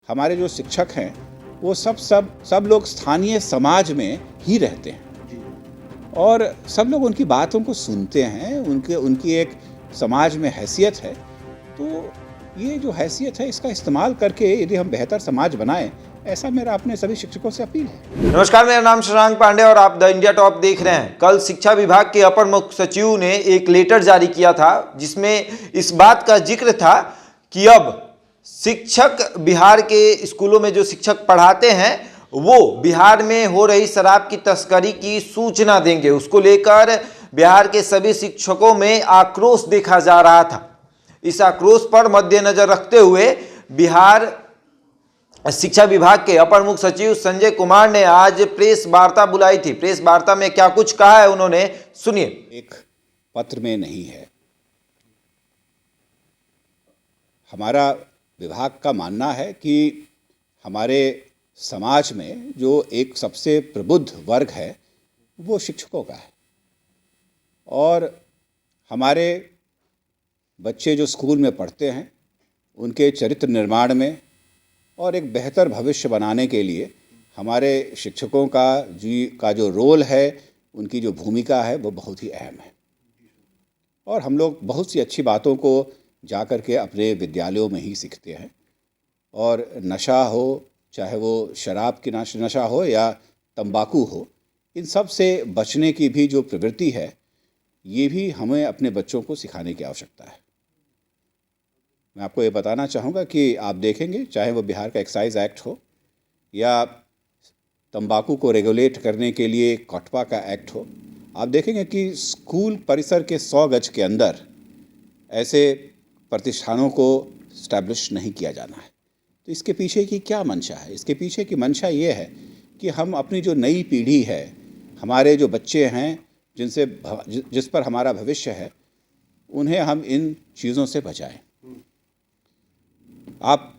हमारे जो शिक्षक हैं वो सब लोग स्थानीय समाज में ही रहते हैं और सब लोग उनकी बातों को सुनते हैं। उनकी एक समाज में हैसियत है। तो ये जो हैसियत है इसका इस्तेमाल करके यदि हम बेहतर समाज बनाएं, ऐसा मेरा अपने सभी शिक्षकों से अपील है। नमस्कार, मेरा नाम शशांक पांडे और आप द इंडिया टॉप देख रहे हैं। कल शिक्षा विभाग के अपर मुख्य सचिव ने एक लेटर जारी किया था जिसमें इस बात का जिक्र था कि अब शिक्षक बिहार के स्कूलों में जो शिक्षक पढ़ाते हैं वो बिहार में हो रही शराब की तस्करी की सूचना देंगे। उसको लेकर बिहार के सभी शिक्षकों में आक्रोश देखा जा रहा था। इस आक्रोश पर मद्देनजर रखते हुए बिहार शिक्षा विभाग के अपर मुख्य सचिव संजय कुमार ने आज प्रेस वार्ता बुलाई थी। प्रेस वार्ता में क्या कुछ कहा है उन्होंने, सुनिए। एक पत्र में नहीं है। हमारा विभाग का मानना है कि हमारे समाज में जो एक सबसे प्रबुद्ध वर्ग है वो शिक्षकों का है और हमारे बच्चे जो स्कूल में पढ़ते हैं उनके चरित्र निर्माण में और एक बेहतर भविष्य बनाने के लिए हमारे शिक्षकों का जो रोल है, उनकी जो भूमिका है वो बहुत ही अहम है। और हम लोग बहुत सी अच्छी बातों को जा कर के अपने विद्यालयों में ही सीखते हैं। और नशा हो, चाहे वो शराब की नशा हो या तंबाकू हो, इन सब से बचने की भी जो प्रवृत्ति है ये भी हमें अपने बच्चों को सिखाने की आवश्यकता है। मैं आपको ये बताना चाहूँगा कि आप देखेंगे, चाहे वो बिहार का एक्साइज एक्ट हो या तंबाकू को रेगुलेट करने के लिए कटवा का एक्ट हो, आप देखेंगे कि स्कूल परिसर के 100 गज के अंदर ऐसे प्रतिष्ठानों को स्टैब्लिश नहीं किया जाना है। तो इसके पीछे की क्या मंशा है? इसके पीछे की मंशा ये है कि हम अपनी जो नई पीढ़ी है, हमारे जो बच्चे हैं जिस पर हमारा भविष्य है, उन्हें हम इन चीज़ों से बचाएं। आप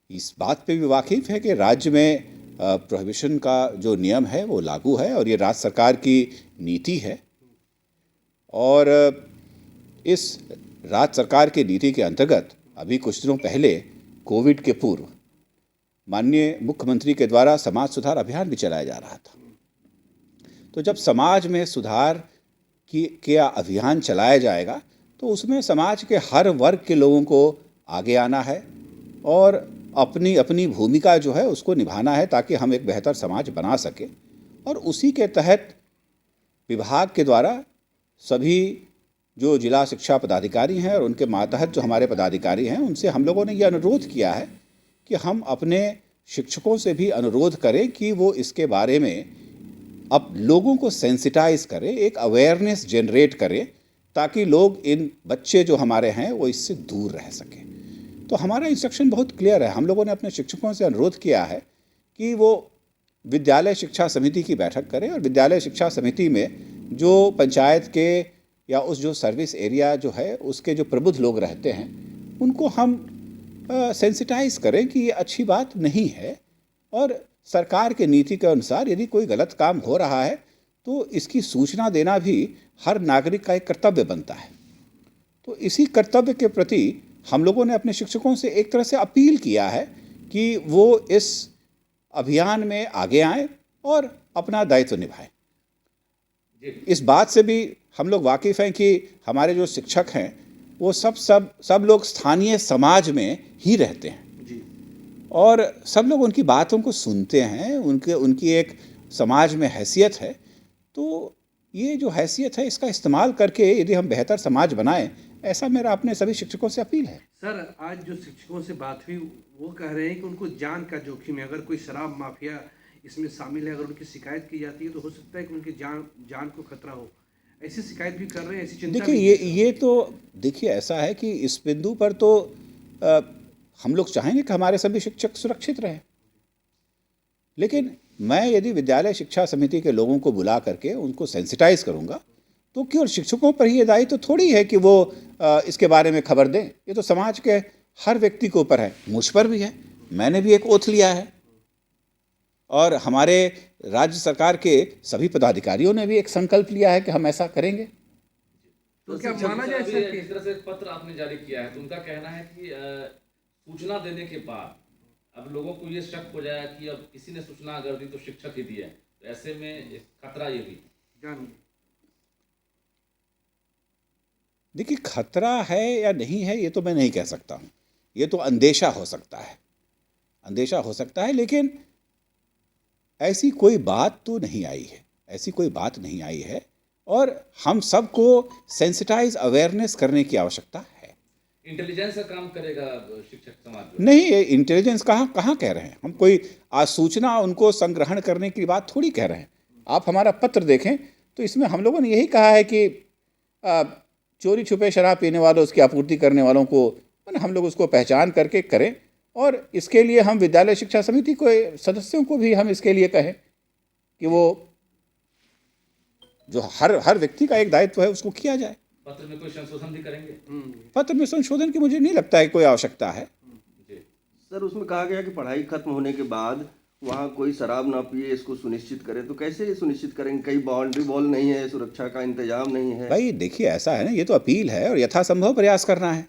इस बात पे भी वाकिफ़ है कि राज्य में प्रोहिबिशन का जो नियम है वो लागू है और ये राज्य सरकार की नीति है। और इस राज्य सरकार की नीति के अंतर्गत अभी कुछ दिनों पहले कोविड के पूर्व माननीय मुख्यमंत्री के द्वारा समाज सुधार अभियान भी चलाया जा रहा था। तो जब समाज में सुधार के अभियान चलाया जाएगा तो उसमें समाज के हर वर्ग के लोगों को आगे आना है और अपनी अपनी भूमिका जो है उसको निभाना है ताकि हम एक बेहतर समाज बना सकें। और उसी के तहत विभाग के द्वारा सभी जो जिला शिक्षा पदाधिकारी हैं और उनके मातहत जो हमारे पदाधिकारी हैं, उनसे हम लोगों ने ये अनुरोध किया है कि हम अपने शिक्षकों से भी अनुरोध करें कि वो इसके बारे में अब लोगों को सेंसिटाइज करें, एक अवेयरनेस जनरेट करें ताकि लोग, इन बच्चे जो हमारे हैं, वो इससे दूर रह सकें। तो हमारा इंस्ट्रक्शन बहुत क्लियर है। हम लोगों ने अपने शिक्षकों से अनुरोध किया है कि वो विद्यालय शिक्षा समिति की बैठक करें और विद्यालय शिक्षा समिति में जो पंचायत के या उस जो सर्विस एरिया जो है उसके जो प्रबुद्ध लोग रहते हैं उनको हम सेंसिटाइज करें कि ये अच्छी बात नहीं है और सरकार के नीति के अनुसार यदि कोई गलत काम हो रहा है तो इसकी सूचना देना भी हर नागरिक का एक कर्तव्य बनता है। तो इसी कर्तव्य के प्रति हम लोगों ने अपने शिक्षकों से एक तरह से अपील किया है कि वो इस अभियान में आगे आएं और अपना दायित्व निभाएं। इस बात से भी हम लोग वाकिफ़ हैं कि हमारे जो शिक्षक हैं वो सब लोग स्थानीय समाज में ही रहते हैं और सब लोग उनकी बातों को सुनते हैं। उनकी एक समाज में हैसियत है। तो ये जो हैसियत है इसका इस्तेमाल करके यदि हम बेहतर समाज बनाएं, ऐसा मेरा अपने सभी शिक्षकों से अपील है। सर, आज जो शिक्षकों से बात हुई वो कह रहे हैं कि उनको जान का जोखिम है। अगर कोई शराब माफिया इसमें शामिल है, अगर उनकी शिकायत की जाती है तो हो सकता है कि उनकी जान को खतरा हो। ऐसी शिकायत भी कर रहे हैं, ऐसी चिंता। देखिए, ये तो देखिए ऐसा है कि इस बिंदु पर तो हम लोग चाहेंगे कि हमारे सभी शिक्षक सुरक्षित रहें, लेकिन मैं यदि विद्यालय शिक्षा समिति के लोगों को बुला करके उनको सेंसिटाइज करूंगा तो केवल शिक्षकों पर ही ये दायित्व तो थोड़ी है कि वो इसके बारे में खबर दें। ये तो समाज के हर व्यक्ति के ऊपर है, मुझ पर भी है। मैंने भी एक ओथ लिया है और हमारे राज्य सरकार के सभी पदाधिकारियों ने भी एक संकल्प लिया है कि हम ऐसा करेंगे। तो क्या माना जाए सर कि इस तरह से पत्र आपने जारी किया है तो उनका कहना है कि सूचना देने के बाद अब लोगों को ये शक हो जाए कि अब किसी ने सूचना अगर दी तो शिक्षक ही दिए, तो ऐसे में एक खतरा ये भी। जान देखिए, खतरा है या नहीं है ये तो मैं नहीं कह सकता हूँ, ये तो अंदेशा हो सकता है, अंदेशा हो सकता है, लेकिन ऐसी कोई बात तो नहीं आई है, ऐसी कोई बात नहीं आई है। और हम सबको सेंसिटाइज अवेयरनेस करने की आवश्यकता है। इंटेलिजेंस का काम करेगा शिक्षक समाज जो। नहीं, ये इंटेलिजेंस कहाँ कहाँ कह रहे हैं हम, कोई सूचना उनको संग्रहण करने की बात थोड़ी कह रहे हैं। आप हमारा पत्र देखें तो इसमें हम लोगों ने यही कहा है कि चोरी छुपे शराब पीने वालों, उसकी आपूर्ति करने वालों को हम लोग उसको पहचान करके करें, और इसके लिए हम विद्यालय शिक्षा समिति को सदस्यों को भी हम इसके लिए कहें कि वो जो हर व्यक्ति का एक दायित्व है उसको किया जाए। पत्र में कोई संशोधन भी करेंगे? पत्र में संशोधन की मुझे नहीं लगता है कोई आवश्यकता है। सर, उसमें कहा गया कि पढ़ाई खत्म होने के बाद वहाँ कोई शराब ना पिए, इसको सुनिश्चित करें। तो कैसे ये सुनिश्चित करेंगे? कई बाउंड्री वॉल नहीं है, सुरक्षा का इंतजाम नहीं है। भाई देखिए, ऐसा है ना, ये तो अपील है और यथासंभव प्रयास करना है।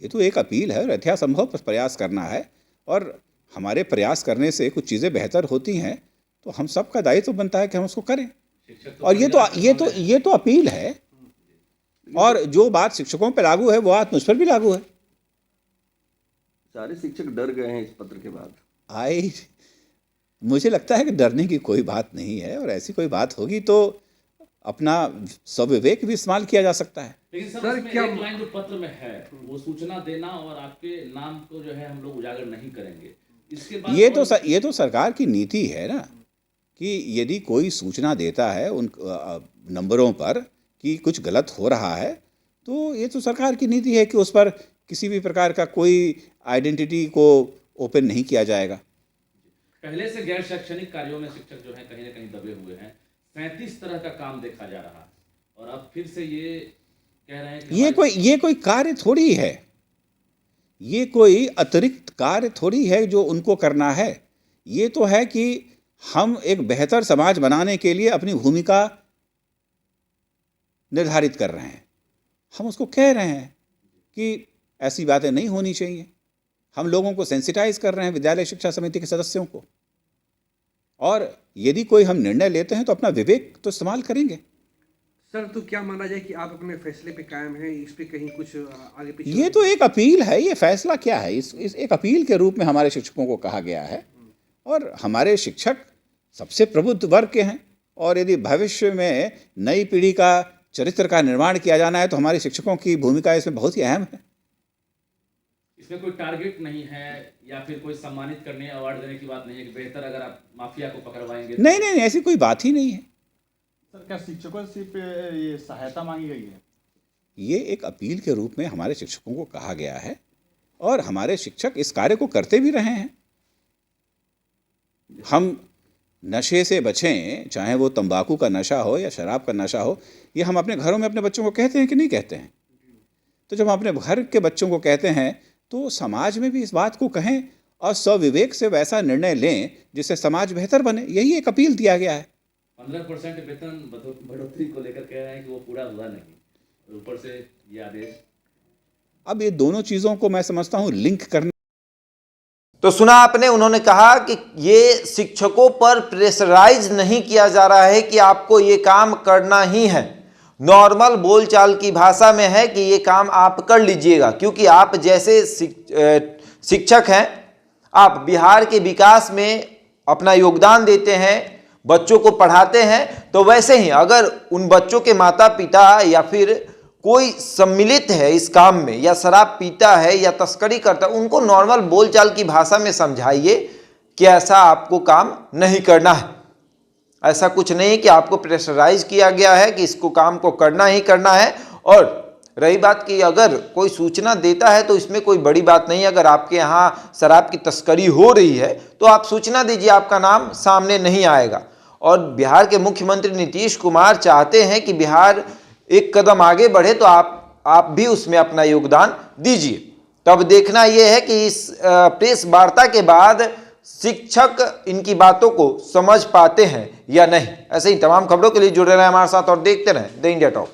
ये तो एक अपील है और यथासंभव प्रयास करना है, और हमारे प्रयास करने से कुछ चीज़ें बेहतर होती हैं तो हम सबका दायित्व बनता है कि हम उसको करें। और ये तो अपील है, और जो बात शिक्षकों पे लागू है वो बात मुझ पर भी लागू है। सारे शिक्षक डर गए हैं इस पत्र के बाद। मुझे लगता है कि डरने की कोई बात नहीं है, और ऐसी कोई बात होगी तो अपना स्वविवेक भी इस्तेमाल किया जा सकता है। लेकिन सर क्या एक लाइन जो पत्र में है वो सूचना देना और आपके नाम को जो है हम लोग उजागर नहीं करेंगे, इसके बाद ये तो सरकार की नीति है ना, कि यदि कोई सूचना देता है उन नंबरों पर कि कुछ गलत हो रहा है, तो ये तो सरकार की नीति है कि उस पर किसी भी प्रकार का कोई आइडेंटिटी को ओपन नहीं किया जाएगा। पहले से गैर शैक्षणिक कार्यों में शिक्षक जो है कहीं ना कहीं दबे हुए हैं, 37 तरह का काम देखा जा रहा है, और अब फिर से ये कह रहे हैं कि ये कोई कार्य थोड़ी है, ये कोई अतिरिक्त कार्य थोड़ी है जो उनको करना है। ये तो है कि हम एक बेहतर समाज बनाने के लिए अपनी भूमिका निर्धारित कर रहे हैं। हम उसको कह रहे हैं कि ऐसी बातें नहीं होनी चाहिए। हम लोगों को सेंसिटाइज कर रहे हैं, विद्यालय शिक्षा समिति के सदस्यों को, और यदि कोई हम निर्णय लेते हैं तो अपना विवेक तो इस्तेमाल करेंगे। सर, तो क्या माना जाए कि आप अपने फैसले पे कायम हैं, इस पे कहीं कुछ आगे पीछे? ये तो एक अपील है, ये फैसला क्या है, इस एक अपील के रूप में हमारे शिक्षकों को कहा गया है, और हमारे शिक्षक सबसे प्रबुद्ध वर्ग के हैं, और यदि भविष्य में नई पीढ़ी का चरित्र का निर्माण किया जाना है तो हमारे शिक्षकों की भूमिका इसमें बहुत ही अहम है। इसमें कोई टारगेट नहीं है या फिर कोई सम्मानित करने, अवार्ड देने की बात नहीं है कि बेहतर अगर आप माफिया को पकड़वाएंगे तो... नहीं, ऐसी कोई बात ही नहीं है। सर, क्या शिक्षकों से सिर्फ ये सहायता मांगी गई है? ये एक अपील के रूप में हमारे शिक्षकों को कहा गया है, और हमारे शिक्षक इस कार्य को करते भी रहे हैं। हम नशे से बचें, चाहे वो तंबाकू का नशा हो या शराब का नशा हो, ये हम अपने घरों में अपने बच्चों को कहते हैं कि नहीं कहते हैं? तो जब हम अपने घर के बच्चों को कहते हैं तो समाज में भी इस बात को कहें और स्वविवेक से वैसा निर्णय लें जिससे समाज बेहतर बने। यही एक अपील दिया गया है। 15% वेतन बढ़ोतरी को लेकर कह रहे हैं कि वो पूरा हुआ नहीं, ऊपर से ये आदेश। अब ये दोनों चीज़ों को मैं समझता हूँ लिंक करने। तो सुना आपने, उन्होंने कहा कि ये शिक्षकों पर प्रेशराइज नहीं किया जा रहा है कि आपको ये काम करना ही है। नॉर्मल बोलचाल की भाषा में है कि ये काम आप कर लीजिएगा, क्योंकि आप जैसे शिक्षक हैं, आप बिहार के विकास में अपना योगदान देते हैं, बच्चों को पढ़ाते हैं, तो वैसे ही अगर उन बच्चों के माता पिता या फिर कोई सम्मिलित है इस काम में, या शराब पीता है या तस्करी करता है, उनको नॉर्मल बोलचाल की भाषा में समझाइए कि ऐसा आपको काम नहीं करना है। ऐसा कुछ नहीं कि आपको प्रेशराइज किया गया है कि इसको काम को करना ही करना है। और रही बात कि अगर कोई सूचना देता है तो इसमें कोई बड़ी बात नहीं है। अगर आपके यहाँ शराब की तस्करी हो रही है तो आप सूचना दीजिए, आपका नाम सामने नहीं आएगा। और बिहार के मुख्यमंत्री नीतीश कुमार चाहते हैं कि बिहार एक कदम आगे बढ़े, तो आप भी उसमें अपना योगदान दीजिए। तब देखना यह है कि इस प्रेस वार्ता के बाद शिक्षक इनकी बातों को समझ पाते हैं या नहीं। ऐसे ही तमाम खबरों के लिए जुड़े रहें हमारे साथ और देखते रहें द इंडिया टॉप।